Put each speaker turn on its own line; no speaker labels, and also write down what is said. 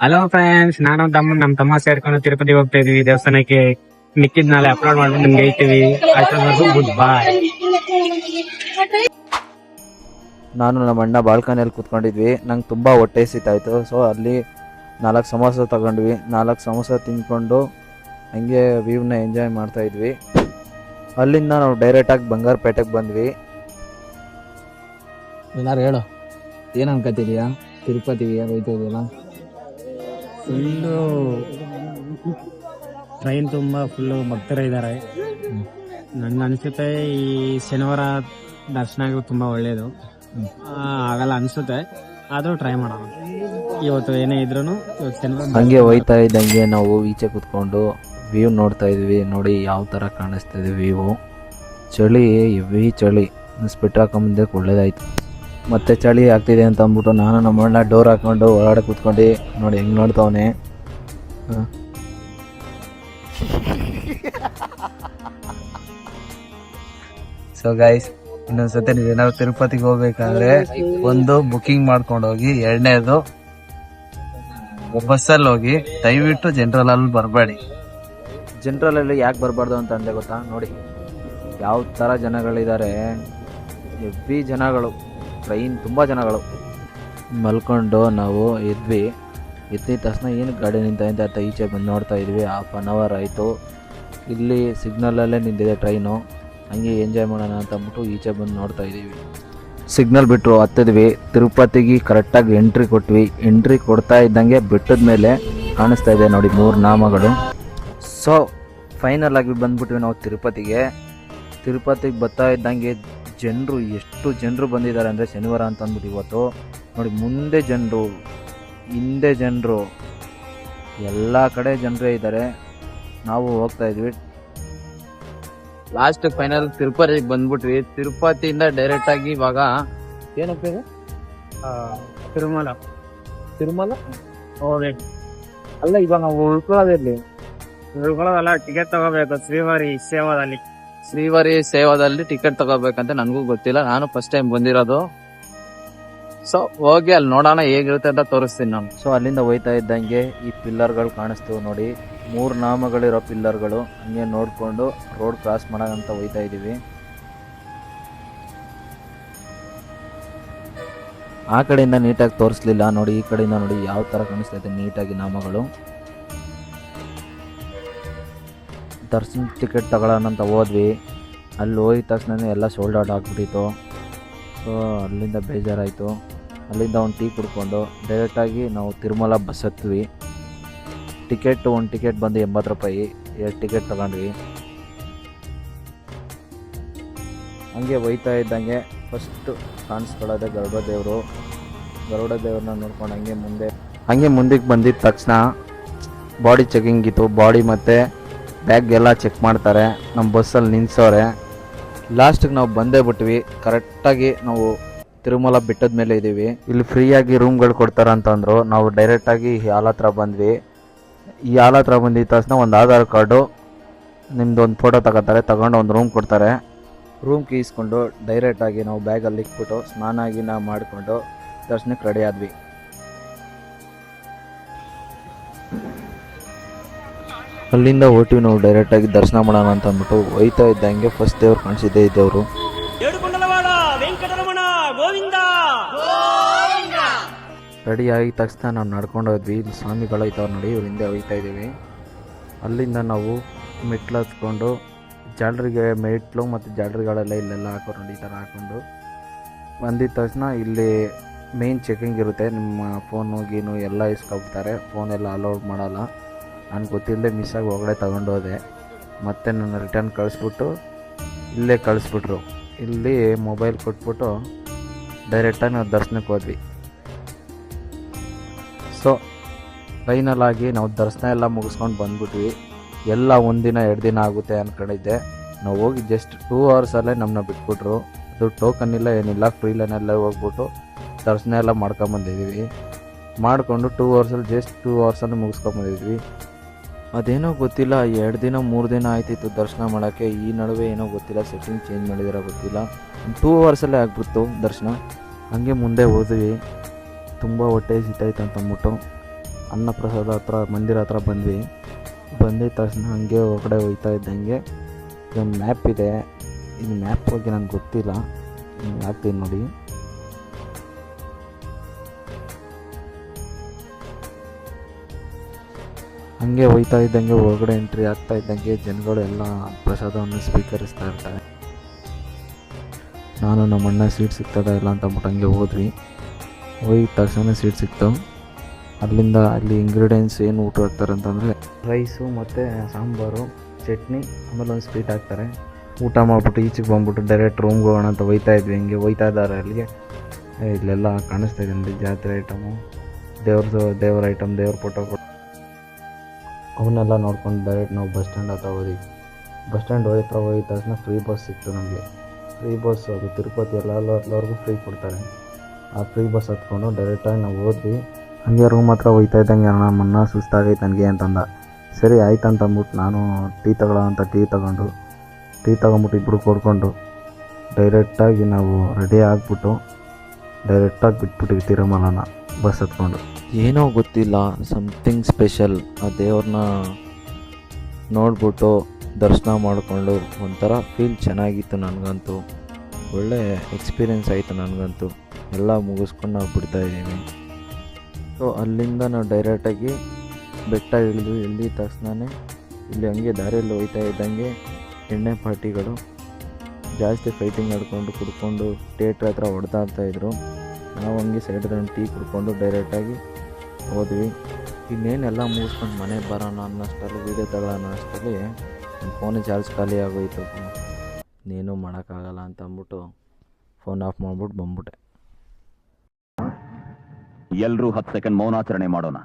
Hello friends, ನಾನು ನಮ್ಮ ತಮ್ಮ ಸೇರ್ಕೊಂಡು ತಿರುಪತಿ ಹೋಗ್ತಾ ಇದೀವಿ ದೇವಸ್ಥಾನಕ್ಕೆ. ಮಿಕ್ಕಿದ್ ನಾಳೆ ಅಪ್ಲೋಡ್ ಮಾಡ್ಬಿಟ್ಟು ನಿಮ್ಗೆ ಹೇಳ್ತೀವಿ. ಅಷ್ಟೊಂದು ಗುಡ್ ಬಾಯ್.
ನಾನು ನಮ್ಮ ಅಣ್ಣ ಬಾಲ್ಕನಿಯಲ್ಲಿ ಕೂತ್ಕೊಂಡಿದ್ವಿ. ನಂಗೆ ತುಂಬ ಹೊಟ್ಟೆ ಹಸಿತಾಯಿತು. ಸೊ ಅಲ್ಲಿ 4 ಸಮೋಸ ತಗೊಂಡ್ವಿ. 4 ಸಮೋಸ ತಿಂದ್ಕೊಂಡು ಹಂಗೆ ವ್ಯೂವ್ನ ಎಂಜಾಯ್ ಮಾಡ್ತಾಯಿದ್ವಿ. ಅಲ್ಲಿಂದ ನಾವು ಡೈರೆಕ್ಟಾಗಿ ಬಂಗಾರಪೇಟೆಗೆ ಬಂದ್ವಿ.
ಎಲ್ಲಾರು ಹೇಳು, ಏನು ಅನ್ಕೋತಿದ್ಯಾ? ತಿರುಪತಿಗೆ ಹೋಯ್ತಾ ಇದೆಯಲ್ಲ,
ಫುಲ್ಲು ಟ್ರೈನ್ ತುಂಬಾ ಫುಲ್ಲು ಭಕ್ತರ ಇದ್ದಾರೆ. ನನ್ಗೆ ಅನ್ಸುತ್ತೆ ಈ ಶನಿವಾರ ದರ್ಶನ ಆಗೋದು ತುಂಬಾ ಒಳ್ಳೇದು. ಆಗಲ್ಲ ಅನ್ಸುತ್ತೆ, ಆದ್ರೂ ಟ್ರೈ ಮಾಡೋಣ. ಇವತ್ತು ಏನೇ ಇದ್ರು ಶನಿವಾರ
ಹಂಗೆ ಹೋಯ್ತಾ ಇದ್ದಂಗೆ ನಾವು ಈಚೆ ಕೂತ್ಕೊಂಡು ವ್ಯೂ ನೋಡ್ತಾ ಇದ್ವಿ. ನೋಡಿ ಯಾವ ಥರ ಕಾಣಿಸ್ತಾ ಇದೆ ವ್ಯೂ. ಚಳಿ, ಹೆವಿ ಚಳಿ. ಸ್ಪಿಟ್ ಹಾಕೊಂಬಂದೆ ಒಳ್ಳೇದಾಯ್ತು. ಮತ್ತೆ ಚಳಿ ಆಗ್ತಿದೆ ಅಂತ ಅಂದ್ಬಿಟ್ಟು ನಾನು ನಮ್ಮ ಅಣ್ಣ ಡೋರ್ ಹಾಕ್ಕೊಂಡು ಒಳಗಡೆ ಕೂತ್ಕೊಂಡು ನೋಡಿ ಹೆಂಗೆ ನೋಡ್ತಾವನೆ. ಸೊ ಗೈಸ್, ಇನ್ನೊಂದ್ಸತಿ ನೀವೇನಾದ್ರು ತಿರುಪತಿಗೆ ಹೋಗ್ಬೇಕಾದ್ರೆ ಒಂದು ಬುಕಿಂಗ್ ಮಾಡ್ಕೊಂಡು ಹೋಗಿ. ಎರಡನೇದು, ಬಸ್ಸಲ್ಲಿ ಹೋಗಿ. ದಯವಿಟ್ಟು ಜನರಲ್ ಅಲ್ಲಿ ಬರಬೇಡಿ. ಜನರಲಲ್ಲಿ ಯಾಕೆ ಬರಬಾರ್ದು ಅಂತ ಅಂದೆ ಗೊತ್ತಾ? ನೋಡಿ ಯಾವ ಥರ ಜನಗಳಿದ್ದಾರೆ, ಹೆವಿ ಜನಗಳು. ಟ್ರೈನ್ ತುಂಬ ಜನಗಳು. ಮಲ್ಕೊಂಡು ನಾವು ಎದ್ವಿ ತಕ್ಷಣ ಏನು ಗಾಡಿ ನಿಂತ ಅಂತ ಈಚೆ ಬಂದು ನೋಡ್ತಾ ಇದ್ವಿ. 1/2 hour ಆಯಿತು. ಇಲ್ಲಿ ಸಿಗ್ನಲಲ್ಲೇ ನಿಂತಿದೆ ಟ್ರೈನು. ಹಂಗೆ ಎಂಜಾಯ್ ಮಾಡೋಣ ಅಂತ ಅಂದ್ಬಿಟ್ಟು ಈಚೆ ಬಂದು ನೋಡ್ತಾ ಇದ್ದೀವಿ. ಸಿಗ್ನಲ್ ಬಿಟ್ಟರು, ಹತ್ತಿದ್ವಿ. ತಿರುಪತಿಗೆ ಕರೆಕ್ಟಾಗಿ ಎಂಟ್ರಿ ಕೊಟ್ವಿ. ಎಂಟ್ರಿ ಕೊಡ್ತಾ ಇದ್ದಂಗೆ ಬೆಟ್ಟದ ಮೇಲೆ ಕಾಣಿಸ್ತಾ ಇದೆ ನೋಡಿ 3 ನಾಮಗಳು. ಸೊ ಫೈನಲ್ ಆಗಿ ಬಂದ್ಬಿಟ್ವಿ ನಾವು ತಿರುಪತಿಗೆ ಬರ್ತಾ ಇದ್ದಂಗೆ ಎಷ್ಟು ಜನರು ಬಂದಿದ್ದಾರೆ ಅಂದರೆ, ಶನಿವಾರ ಅಂತ ಅಂದ್ಬಿಟ್ಟು ಇವತ್ತು ನೋಡಿ, ಮುಂದೆ ಜನರು, ಹಿಂದೆ ಜನರು, ಎಲ್ಲ ಕಡೆ ಜನರೇ ಇದ್ದಾರೆ. ನಾವು ಹೋಗ್ತಾ ಇದ್ವಿ. ಲಾಸ್ಟ್ ಫೈನಲ್ ತಿರುಪತಿಗೆ ಬಂದ್ಬಿಟ್ವಿ. ತಿರುಪತಿಯಿಂದ ಡೈರೆಕ್ಟ್ ಆಗಿ ಇವಾಗ ಏನಪ್ಪ ತಿರುಮಲ
ಹೋಗ್ಬೇಕು.
ಅಲ್ಲ, ಇವಾಗ ನಾವು ಉಳ್ಕೊಳ್ಳೋದಿರ್ಲಿ,
ಟಿಕೆಟ್ ತಗೋಬೇಕು.
ಶ್ರೀವಾರಿ ಸೇವಾದಲ್ಲಿ ಟಿಕೆಟ್ ತಗೋಬೇಕಂತ ನನಗೂ ಗೊತ್ತಿಲ್ಲ. ನಾನು ಫಸ್ಟ್ ಟೈಮ್ ಬಂದಿರೋದು. ಸೊ ಹೋಗಿ ಅಲ್ಲಿ ನೋಡೋಣ ಹೇಗಿರುತ್ತೆ ಅಂತ ತೋರಿಸ್ತೀನಿ ನಾನು. ಸೊ ಅಲ್ಲಿಂದ ಹೋಯ್ತಾ ಇದ್ದಂಗೆ ಈ ಪಿಲ್ಲರ್ಗಳು ಕಾಣಿಸ್ತು ನೋಡಿ, 3 ನಾಮಗಳಿರೋ ಪಿಲ್ಲರ್ಗಳು. ಹಂಗೆ ನೋಡಿಕೊಂಡು ರೋಡ್ ಕ್ರಾಸ್ ಮಾಡೋಂತ ಹೋಯ್ತಾ ಇದ್ದೀವಿ. ಆ ಕಡೆಯಿಂದ ನೀಟಾಗಿ ತೋರಿಸ್ಲಿಲ್ಲ ನೋಡಿ, ಈ ಕಡೆಯಿಂದ ನೋಡಿ ಯಾವ ಥರ ಕಾಣಿಸ್ತಾ ಇದೆ ನೀಟಾಗಿ ನಾಮಗಳು. ದರ್ಶನ ಟಿಕೆಟ್ ತಗೊಳ್ಳೋಣ ಅಂತ ಹೋದ್ವಿ. ಅಲ್ಲಿ ಹೋಗಿದ ತಕ್ಷಣ ಎಲ್ಲ ಸೋಲ್ಡ್ ಔಟ್ ಆಗಿಬಿಟ್ಟಿತ್ತು. ಸೊ ಅಲ್ಲಿಂದ ಬೇಜಾರಾಯಿತು. ಅಲ್ಲಿಂದ ಒಂದು ಟೀ ಕುಡ್ಕೊಂಡು ಡೈರೆಕ್ಟಾಗಿ ನಾವು ತಿರುಮಲ ಬಸ್ ಹತ್ವಿ. ಒಂದು ಟಿಕೆಟ್ ಬಂದು 80 ರೂಪಾಯಿ. 2 ಟಿಕೆಟ್ ತಗೊಂಡ್ವಿ. ಹಂಗೆ ಹೋಯ್ತಾ ಇದ್ದಂಗೆ ಫಸ್ಟ್ ಕಾಣಿಸ್ಕೊಳ್ಳೋದೆ ಗರುಡ ದೇವ್ರನ್ನ ನೋಡ್ಕೊಂಡು ಹಂಗೆ ಮುಂದಕ್ಕೆ ಬಂದಿದ್ದ ತಕ್ಷಣ ಬಾಡಿ ಚೆಕಿಂಗ್ ಇತ್ತು. ಬಾಡಿ ಮತ್ತು ಬ್ಯಾಗ್ ಎಲ್ಲ ಚೆಕ್ ಮಾಡ್ತಾರೆ. ನಮ್ಮ ಬಸ್ಸಲ್ಲಿ ನಿಲ್ಸೋರೆ. ಲಾಸ್ಟಿಗೆ ನಾವು ಬಂದೇ ಬಿಟ್ವಿ. ಕರೆಕ್ಟಾಗಿ ನಾವು ತಿರುಮಲ ಬೆಟ್ಟದ ಮೇಲೆ ಇದ್ದೀವಿ. ಇಲ್ಲಿ ಫ್ರೀಯಾಗಿ ರೂಮ್ಗಳು ಕೊಡ್ತಾರೆ ಅಂತಂದರು. ನಾವು ಡೈರೆಕ್ಟಾಗಿ ಈ ಹಾಲ್ ಹತ್ರ ಬಂದ್ವಿ. ಈ ಹಾಲ್ ಹತ್ರ ಬಂದಿದ್ದ ತಕ್ಷಣ ಒಂದು ಆಧಾರ್ ಕಾರ್ಡು, ನಿಮ್ಮದು ಒಂದು ಫೋಟೋ ತಗೊಂಡು ಒಂದು ರೂಮ್ ಕೊಡ್ತಾರೆ. ರೂಮ್ ಕೀ ಇಸ್ಕೊಂಡು ಡೈರೆಕ್ಟಾಗಿ ನಾವು ಬ್ಯಾಗಲ್ಲಿ ಇಟ್ಬಿಟ್ಟು ಸ್ನಾನ ಮಾಡಿಕೊಂಡು ದರ್ಶನಕ್ಕೆ ರೆಡಿ ಆದ್ವಿ. ಅಲ್ಲಿಂದ ಹೊರಟಿವಿ ನಾವು ಡೈರೆಕ್ಟಾಗಿ ದರ್ಶನ ಮಾಡೋಣ ಅಂತ ಅಂದ್ಬಿಟ್ಟು. ಹೋಯ್ತಾ ಇದ್ದಂಗೆ ಫಸ್ಟ್ ದೇವ್ರು ಕಾಣಿಸಿದ್ದೆ ಈ ದೇವರು. ರೆಡಿ ಆಗಿದ ತಕ್ಷಣ ನಾವು ನಡ್ಕೊಂಡು ಹೋದ್ವಿ. ಇಲ್ಲಿ ಸ್ವಾಮಿಗಳು ಐತವ್ರು ನೋಡಿ, ಇವ್ರ ಹಿಂದೆ ಹೋಗ್ತಾ ಇದ್ದೀವಿ. ಅಲ್ಲಿಂದ ನಾವು ಮೆಟ್ಲು ಹತ್ಕೊಂಡು ಮೆಟ್ಲು ಮತ್ತು ಜಾಲರಿಗಳೆಲ್ಲ ಇಲ್ಲೆಲ್ಲ ಹಾಕೋರು ನೋಡಿ, ಈ ಥರ ಹಾಕ್ಕೊಂಡು ಬಂದಿದ್ದ ತಕ್ಷಣ ಇಲ್ಲಿ ಮೇನ್ ಚೆಕಿಂಗ್ ಇರುತ್ತೆ. ನಿಮ್ಮ ಫೋನು ಗೀನು ಎಲ್ಲ ಇಸ್ಕೊಬಿಡ್ತಾರೆ. ಫೋನೆಲ್ಲ ಅಲೌಡ್ ಮಾಡಲ್ಲ. ನಾನು ಗೊತ್ತಿಲ್ಲದೆ ಮಿಸ್ಸಾಗಿ ಒಳಗಡೆ ತಗೊಂಡು ಹೋದೆ. ಮತ್ತು ನನ್ನ ರಿಟರ್ನ್ ಕಳಿಸ್ಬಿಟ್ಟು ಇಲ್ಲೇ ಕಳಿಸ್ಬಿಟ್ರು. ಇಲ್ಲಿ ಮೊಬೈಲ್ ಕೊಟ್ಬಿಟ್ಟು ಡೈರೆಕ್ಟಾಗಿ ನಾವು ದರ್ಶನಕ್ಕೆ ಹೋದ್ವಿ. ಸೊ ಫೈನಲ್ ಆಗಿ ನಾವು ದರ್ಶನ ಎಲ್ಲ ಮುಗಿಸ್ಕೊಂಡು ಬಂದ್ಬಿಟ್ವಿ. ಎಲ್ಲ 1 ದಿನ 2 ದಿನ ಆಗುತ್ತೆ ಅಂದ್ಕೊಂಡಿದ್ದೆ. ನಾವು ಹೋಗಿ ಜಸ್ಟ್ 2 ಅವರ್ಸಲ್ಲೇ ನಮ್ಮನ್ನ ಬಿಟ್ಬಿಟ್ರು. ಅದು ಟೋಕನ್ ಇಲ್ಲ, ಏನಿಲ್ಲ, ಫ್ರೀ ಲೈನಲ್ಲೇ ಹೋಗ್ಬಿಟ್ಟು ದರ್ಶನ ಎಲ್ಲ ಮಾಡ್ಕೊಂಬಂದಿದ್ದೀವಿ. ಮಾಡಿಕೊಂಡು 2 ಅವರ್ಸಲ್ಲಿ ಜಸ್ಟ್ 2 ಅವರ್ಸಲ್ಲಿ ಮುಗಿಸ್ಕೊಂಬಂದಿದ್ವಿ. ಅದೇನೋ ಗೊತ್ತಿಲ್ಲ, 2 ದಿನ 3 ದಿನ ಆಯ್ತಿತ್ತು ದರ್ಶನ ಮಾಡೋಕ್ಕೆ. ಈ ನಡುವೆ ಏನೋ ಗೊತ್ತಿಲ್ಲ, ಸೆಟ್ಟಿಂಗ್ ಚೇಂಜ್ ಮಾಡಿದಾರೋ ಗೊತ್ತಿಲ್ಲ. 2 ಅವರ್ಸಲ್ಲೇ ಆಗ್ಬಿಡ್ತು ದರ್ಶನ. ಹಂಗೆ ಮುಂದೆ ಹೋದ್ವಿ. ತುಂಬ ಹೊಟ್ಟೆ ಹಸಿತಾಯ್ತು ಅಂತ ಅಂದ್ಬಿಟ್ಟು ಅನ್ನಪ್ರಸಾದ ಹತ್ರ ಮಂದಿರ ಹತ್ರ ಬಂದ್ವಿ. ಬಂದಿದ್ದ ತಕ್ಷಣ ಹಂಗೆ ಹೊರಗಡೆ ಹೋಗ್ತಾ ಇದ್ದಂಗೆ ಇದೊಂದು ಮ್ಯಾಪ್ ಇದೆ. ಇದು ಮ್ಯಾಪ್ ಬಗ್ಗೆ ನನಗೆ ಗೊತ್ತಿಲ್ಲ, ಹಾಕ್ತೀನಿ ನೋಡಿ. ಹಂಗೆ ಹೋಗ್ತಾ ಇದ್ದಂಗೆ ಹೊರಗಡೆ ಎಂಟ್ರಿ ಆಗ್ತಾ ಇದ್ದಂಗೆ ಜನಗಳು ಎಲ್ಲ ಪ್ರಸಾದವನ್ನು ಸ್ವೀಕರಿಸ್ತಾ ಇರ್ತಾರೆ. ನಾನು ನಮ್ಮ ಅಣ್ಣ ಸೀಟ್ ಸಿಗ್ತದ ಇಲ್ಲ ಅಂತ ಅಂದ್ಬಿಟ್ಟು ಹಂಗೆ ಹೋದ್ವಿ. ಹೋಗಿದ ತಕ್ಷಣ ಸೀಟ್ ಸಿಕ್ತು. ಅಲ್ಲಿಂದ ಅಲ್ಲಿ ಇಂಗ್ರೀಡಿಯೆಂಟ್ಸ್ ಏನು ಊಟ ಹಾಕ್ತಾರೆ ಅಂತಂದರೆ ರೈಸು ಮತ್ತು ಸಾಂಬಾರು, ಚಟ್ನಿ, ಆಮೇಲೆ ಒಂದು ಸ್ವೀಟ್ ಹಾಕ್ತಾರೆ. ಊಟ ಮಾಡಿಬಿಟ್ಟು ಈಚೆಗೆ ಬಂದ್ಬಿಟ್ಟು ಡೈರೆಕ್ಟ್ ರೂಮ್ಗೆ ಹೋಗೋಣ ಅಂತ ಹೋಗ್ತಾ ಇದ್ವಿ. ಹಿಂಗೆ ಹೋಗ್ತಾ ಇದ್ದಾರೆ ಅಲ್ಲಿಗೆ. ಇಲ್ಲೆಲ್ಲ ಕಾಣಿಸ್ತಾ ಇದೆ ನೋಡಿ ಜಾತ್ರೆ ಐಟಮು, ದೇವ್ರ ಐಟಮ್, ದೇವ್ರ ಫೋಟೋ ಅವನ್ನೆಲ್ಲ ನೋಡ್ಕೊಂಡು ಡೈರೆಕ್ಟ್ ನಾವು ಬಸ್ ಸ್ಟ್ಯಾಂಡ್ ಹತ್ರ ಹೋದ್ವಿ. ಬಸ್ ಸ್ಟ್ಯಾಂಡ್ ಹೋಗಿದ ತಕ್ಷಣ ಫ್ರೀ ಬಸ್ ಸಿಕ್ತು ನಮಗೆ. ಫ್ರೀ ಬಸ್ ಅದು ತಿರುಪತಿ ಎಲ್ಲರಿಗೂ ಫ್ರೀ ಕೊಡ್ತಾರೆ. ಆ ಫ್ರೀ ಬಸ್ ಹತ್ಕೊಂಡು ಡೈರೆಕ್ಟಾಗಿ ನಾವು ಹೋದ್ವಿ. ಹಂಗೆ ರೂಮ್ ಹತ್ರ ಹೋಗ್ತಾ ಇದ್ದಂಗೆ ನಮ್ಮನ್ನ ಸುಸ್ತಾಗೈತೆ ನನಗೆ ಅಂತಂದ. ಸರಿ ಆಯ್ತು ಅಂತ ಅಂದ್ಬಿಟ್ಟು ನಾನು ಟೀ ತಗೊಂಬಿಟ್ಟು ಇಬ್ಬರು ಕೊಡ್ಕೊಂಡು ಡೈರೆಕ್ಟಾಗಿ ನಾವು ರೆಡಿ ಆಗಿಬಿಟ್ಟು ಡೈರೆಕ್ಟಾಗಿ ಬಿಟ್ಬಿಟ್ಟಿವಿ ತಿರುಮಲನ ಬಸ್ ಹತ್ಕೊಂಡು. ಏನೋ ಗೊತ್ತಿಲ್ಲ, ಸಮಥಿಂಗ್ ಸ್ಪೆಷಲ್. ಆ ದೇವ್ರನ್ನ ನೋಡ್ಬಿಟ್ಟು ದರ್ಶನ ಮಾಡಿಕೊಂಡು ಒಂಥರ ಫೀಲ್ ಚೆನ್ನಾಗಿತ್ತು. ನನಗಂತೂ ಒಳ್ಳೆ ಎಕ್ಸ್ಪೀರಿಯೆನ್ಸ್ ಆಯಿತು ನನಗಂತೂ. ಎಲ್ಲ ಮುಗಿಸ್ಕೊಂಡು ನಾವು ಬಿಡ್ತಾಯಿದ್ದೀವಿ. ಸೊ ಅಲ್ಲಿಂದ ನಾವು ಡೈರೆಕ್ಟಾಗಿ ಬೆಟ್ಟ ಇಳಿದ ತಕ್ಷಣವೇ ಇಲ್ಲಿ ಹಂಗೆ ದಾರಿಯಲ್ಲಿ ಹೋಗ್ತಾ ಇದ್ದಂಗೆ ಎಣ್ಣೆ ಪಾರ್ಟಿಗಳು ಜಾಸ್ತಿ ಫೈಟಿಂಗ್ ಆಡ್ಕೊಂಡು ಕುಡ್ಕೊಂಡು ಥಿಯೇಟ್ರ್ ಹತ್ರ ಹೊಡೆದಾಡ್ತಾಯಿದ್ರು. ನಾವು ಹಂಗೆ ಸೈಡ್ರಲ್ಲಿ ಟೀ ಕುಡ್ಕೊಂಡು ಡೈರೆಕ್ಟಾಗಿ ಹೋದ್ವಿ. ಇನ್ನೇನೆಲ್ಲ ಮುಗಿಸ್ಕೊಂಡು ಮನೆಗೆ ಬರೋಣ ಅನ್ನೋಷ್ಟರಲ್ಲಿ, ವೀಡಿಯೋ ತಗೊಳ್ಳೋಣ ಅಷ್ಟರಲ್ಲಿ ನನ್ನ ಫೋನ್ ಚಾರ್ಜ್ ಖಾಲಿ ಆಗೋಯಿತು. ಇನ್ನೇನು ಮಾಡೋಕ್ಕಾಗಲ್ಲ ಅಂತ ಅಂದ್ಬಿಟ್ಟು ಫೋನ್ ಆಫ್ ಮಾಡ್ಬಿಟ್ಟು ಬಂದ್ಬಿಟ್ಟೆ.
ಎಲ್ಲರೂ 10 ಸೆಕೆಂಡ್ ಮೌನಾಚರಣೆ ಮಾಡೋಣ.